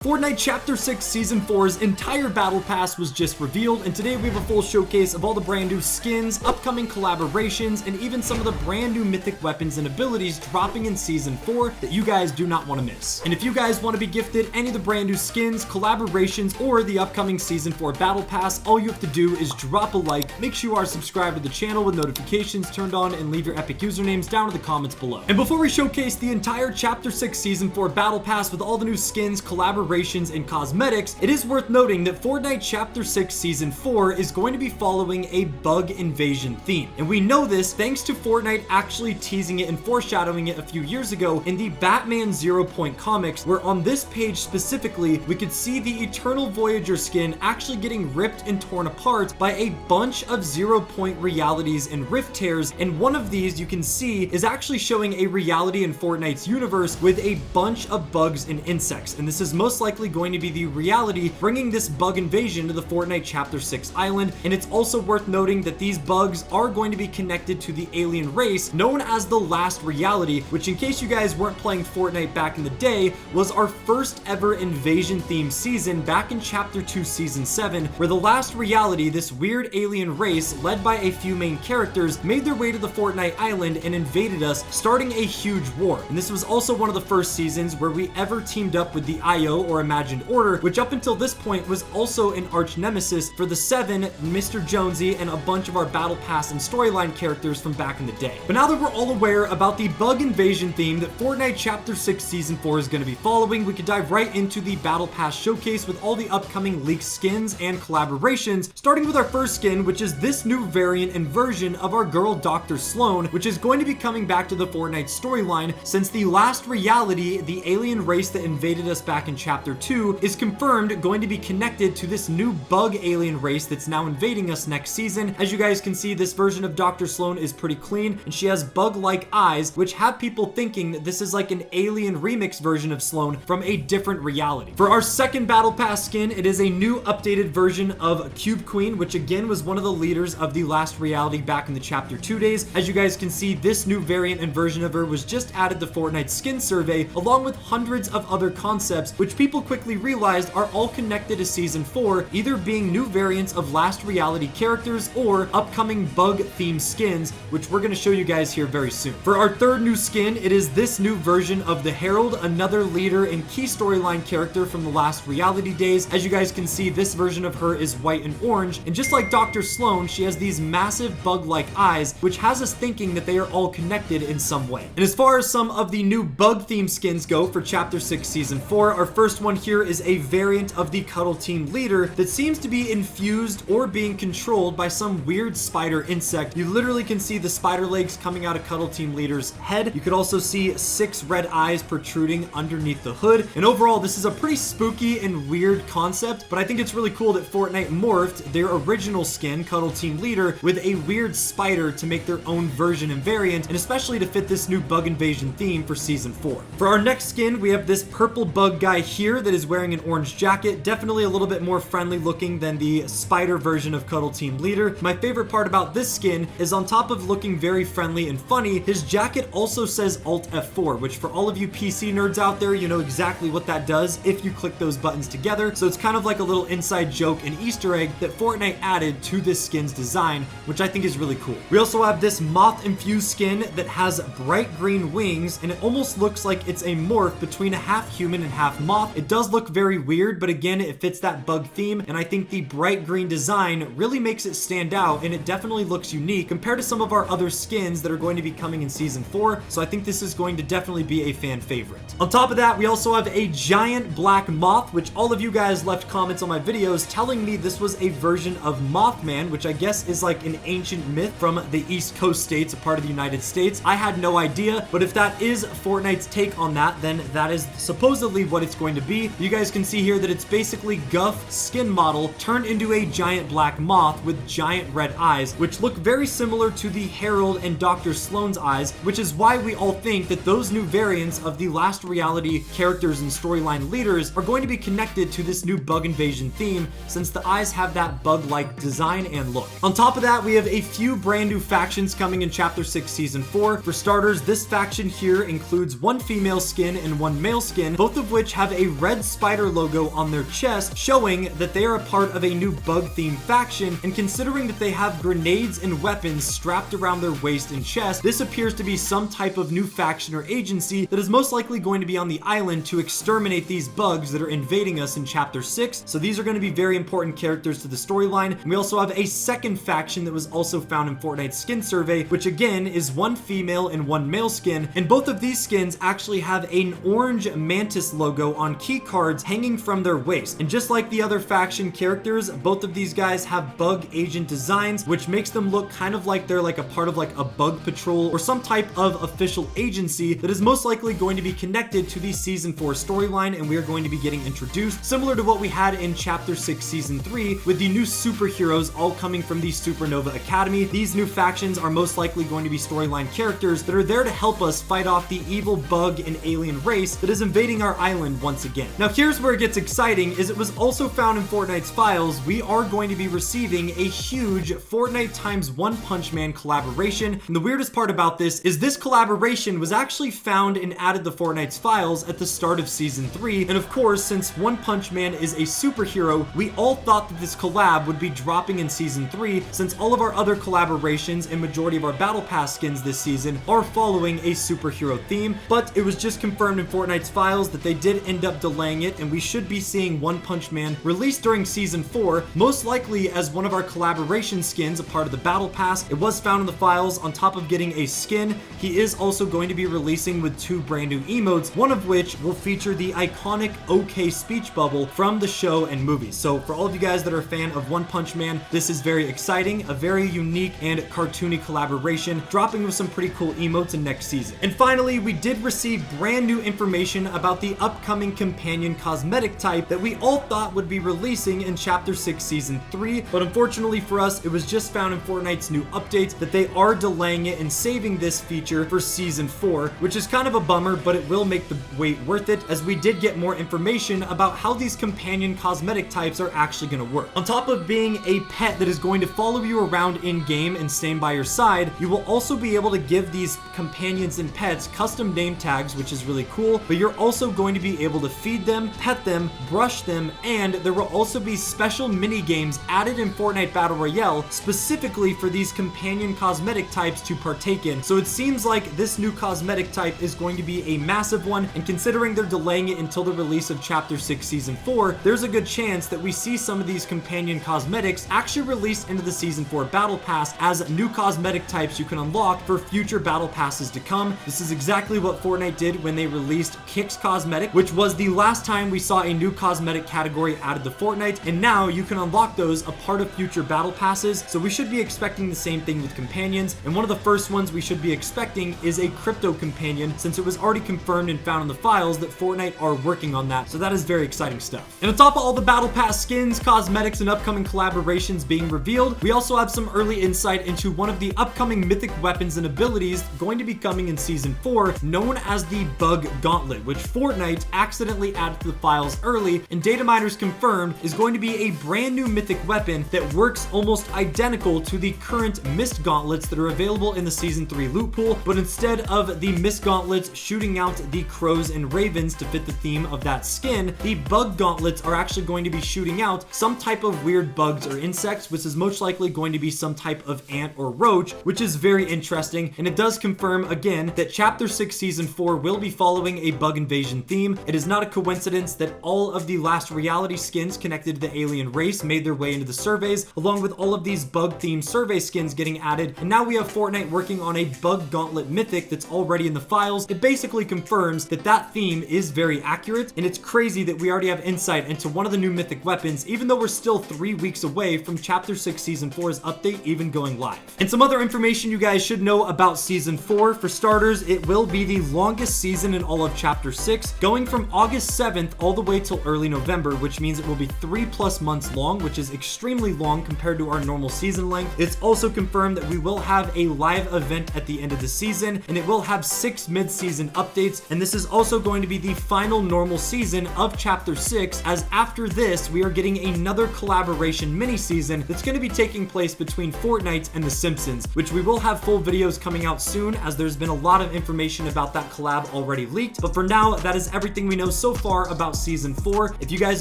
Fortnite Chapter 6 Season 4's entire Battle Pass was just revealed, and today we have a full showcase of all the brand new skins, upcoming collaborations, and even some of the brand new Mythic weapons and abilities dropping in Season 4 that you guys do not want to miss. And if you guys want to be gifted any of the brand new skins, collaborations, or the upcoming Season 4 Battle Pass, all you have to do is drop a like, make sure you are subscribed to the channel with notifications turned on, and leave your epic usernames down in the comments below. And before we showcase the entire Chapter 6 Season 4 Battle Pass with all the new skins, collaborations, and cosmetics, it is worth noting that Fortnite Chapter 6 Season 4 is going to be following a bug invasion theme. And we know this thanks to Fortnite actually teasing it and foreshadowing it a few years ago in the Batman 0 Point comics, where on this page specifically, we could see the Eternal Voyager skin actually getting ripped and torn apart by a bunch of 0 Point realities and rift tears. And one of these you can see is actually showing a reality in Fortnite's universe with a bunch of bugs and insects. And this is most likely going to be the reality bringing this bug invasion to the Fortnite Chapter 6 island. And it's also worth noting that these bugs are going to be connected to the alien race known as the Last Reality, which, in case you guys weren't playing Fortnite back in the day, was our first ever invasion themed season back in Chapter 2 Season 7, where the Last Reality, this weird alien race led by a few main characters, made their way to the Fortnite island and invaded us, starting a huge war. And this was also one of the first seasons where we ever teamed up with the IO, or Imagined Order, which up until this point was also an arch nemesis for the Seven, Mr. Jonesy, and a bunch of our Battle Pass and storyline characters from back in the day. But now that we're all aware about the bug invasion theme that Fortnite Chapter 6 Season 4 is going to be following, we could dive right into the Battle Pass showcase with all the upcoming leaked skins and collaborations, starting with our first skin, which is this new variant and version of our girl Dr. Sloan, which is going to be coming back to the Fortnite storyline since the Last Reality, the alien race that invaded us back in Chapter 2, is confirmed going to be connected to this new bug alien race that's now invading us next season. As you guys can see, this version of Dr. Sloan is pretty clean, and she has bug-like eyes, which have people thinking that this is like an alien remix version of Sloan from a different reality. For our second Battle Pass skin, it is a new updated version of Cube Queen, which again was one of the leaders of the Last Reality back in the Chapter 2 days. As you guys can see, this new variant and version of her was just added to Fortnite's skin survey, along with hundreds of other concepts, which people quickly realized are all connected to Season 4, either being new variants of Last Reality characters or upcoming bug-themed skins, which we're going to show you guys here very soon. For our third new skin, it is this new version of the Herald, another leader and key storyline character from the Last Reality days. As you guys can see, this version of her is white and orange, and just like Dr. Sloan, she has these massive bug-like eyes, which has us thinking that they are all connected in some way. And as far as some of the new bug-themed skins go for Chapter 6 Season 4, our first one here is a variant of the Cuddle Team leader that seems to be infused or being controlled by some weird spider insect. You literally can see the spider legs coming out of Cuddle Team leader's head. You could also see 6 red eyes protruding underneath the hood. And overall, this is a pretty spooky and weird concept, but I think it's really cool that Fortnite morphed their original skin, Cuddle Team leader, with a weird spider to make their own version and variant, and especially to fit this new bug invasion theme for Season 4. For our next skin, we have this purple bug guy here that is wearing an orange jacket, definitely a little bit more friendly looking than the spider version of Cuddle Team leader. My favorite part about this skin is, on top of looking very friendly and funny, his jacket also says Alt F4, which for all of you PC nerds out there, you know exactly what that does if you click those buttons together. So it's kind of like a little inside joke and Easter egg that Fortnite added to this skin's design, which I think is really cool. We also have this moth infused skin that has bright green wings, and it almost looks like it's a morph between a half human and half moth. It does look very weird, but again, it fits that bug theme, and I think the bright green design really makes it stand out, and it definitely looks unique compared to some of our other skins that are going to be coming in Season 4, so I think this is going to definitely be a fan favorite. On top of that, we also have a giant black moth, which all of you guys left comments on my videos telling me this was a version of Moth Man, which I guess is like an ancient myth from the East Coast states, a part of the United States. I had no idea, but if that is Fortnite's take on that, then that is supposedly what it's going to be. You guys can see here that it's basically Guff's skin model turned into a giant black moth with giant red eyes, which look very similar to the Herald and Dr. Sloan's eyes, which is why we all think that those new variants of the Last Reality characters and storyline leaders are going to be connected to this new bug invasion theme, since the eyes have that bug-like design and look. On top of that, we have a few brand new factions coming in Chapter 6 Season 4. For starters, this faction here includes one female skin and one male skin, both of which have a red spider logo on their chest, showing that they are a part of a new bug-themed faction, and considering that they have grenades and weapons strapped around their waist and chest, this appears to be some type of new faction or agency that is most likely going to be on the island to exterminate these bugs that are invading us in Chapter 6, so these are going to be very important characters to the storyline. We also have a second faction that was also found in Fortnite's skin survey, which again is one female and one male skin, and both of these skins actually have an orange mantis logo on key cards hanging from their waist. And just like the other faction characters, both of these guys have bug agent designs, which makes them look kind of like they're like a part of like a bug patrol or some type of official agency that is most likely going to be connected to the Season 4 storyline, and we are going to be getting introduced, similar to what we had in Chapter 6 Season 3, with the new superheroes all coming from the Supernova Academy. These new factions are most likely going to be storyline characters that are there to help us fight off the evil bug and alien race that is invading our island once again. Now here's where it gets exciting, is it was also found in Fortnite's files, we are going to be receiving a huge Fortnite times One Punch Man collaboration, and the weirdest part about this is this collaboration was actually found and added to Fortnite's files at the start of Season 3, and of course, since One Punch Man is a superhero, we all thought that this collab would be dropping in Season 3, since all of our other collaborations and majority of our Battle Pass skins this season are following a superhero theme, but it was just confirmed in Fortnite's files that they did end up delaying it, and we should be seeing One Punch Man released during Season 4, most likely as one of our collaboration skins, a part of the Battle Pass. It was found in the files. On top of getting a skin, he is also going to be releasing with 2 brand new emotes, one of which will feature the iconic OK speech bubble from the show and movies. So for all of you guys that are a fan of One Punch Man, this is very exciting, a very unique and cartoony collaboration, dropping with some pretty cool emotes in next season. And finally, we did receive brand new information about the upcoming companion cosmetic type that we all thought would be releasing in Chapter 6 Season 3, but unfortunately for us, it was just found in Fortnite's new update that they are delaying it and saving this feature for Season 4, which is kind of a bummer, but it will make the wait worth it, as we did get more information about how these companion cosmetic types are actually going to work. On top of being a pet that is going to follow you around in-game and stand by your side, you will also be able to give these companions and pets custom name tags, which is really cool, but you're also going to be able to feed them, pet them, brush them, and there will also be special mini games added in Fortnite Battle Royale specifically for these companion cosmetic types to partake in. So it seems like this new cosmetic type is going to be a massive one, and considering they're delaying it until the release of Chapter 6 Season 4, there's a good chance that we see some of these companion cosmetics actually released into the Season 4 Battle Pass as new cosmetic types you can unlock for future Battle Passes to come. This is exactly what Fortnite did when they released Kicks Cosmetic, which was the last time we saw a new cosmetic category added to Fortnite, and now you can unlock those a part of future Battle Passes, so we should be expecting the same thing with companions, and one of the first ones we should be expecting is a crypto companion, since it was already confirmed and found in the files that Fortnite are working on that, so that is very exciting stuff. And on top of all the Battle Pass skins, cosmetics, and upcoming collaborations being revealed, we also have some early insight into one of the upcoming mythic weapons and abilities going to be coming in Season 4, known as the Bug Gauntlet, which Fortnite accidentally added to the files early, and data miners confirmed is going to be a brand new mythic weapon that works almost identical to the current mist gauntlets that are available in the Season 3 loot pool, but instead of the mist gauntlets shooting out the crows and ravens to fit the theme of that skin, the bug gauntlets are actually going to be shooting out some type of weird bugs or insects, which is most likely going to be some type of ant or roach, which is very interesting, and it does confirm again that Chapter 6 Season 4 will be following a bug invasion theme. It is not a coincidence that all of the last reality skins connected to the alien race made their way into the surveys, along with all of these bug-themed survey skins getting added, and now we have Fortnite working on a Bug Gauntlet Mythic that's already in the files. It basically confirms that that theme is very accurate, and it's crazy that we already have insight into one of the new mythic weapons, even though we're still 3 weeks away from Chapter 6 Season 4's update even going live. And some other information you guys should know about Season 4. For starters, it will be the longest season in all of Chapter 6, going from August 7th all the way till early November, which means it will be 3+ months long, which is extremely long compared to our normal season length. It's also confirmed that we will have a live event at the end of the season, and it will have 6 mid-season updates, and this is also going to be the final normal season of Chapter 6, as after this, we are getting another collaboration mini-season that's going to be taking place between Fortnite and The Simpsons, which we will have full videos coming out soon, as there's been a lot of information about that collab already leaked. But for now, that is everything we know so far about Season 4. If you guys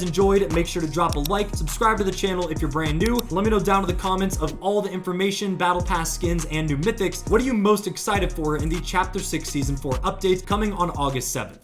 enjoyed, make sure to drop a like, subscribe to the channel if you're brand new. Let me know down in the comments of all the information, Battle Pass skins, and new mythics. What are you most excited for in the Chapter 6 Season 4 update coming on August 7th?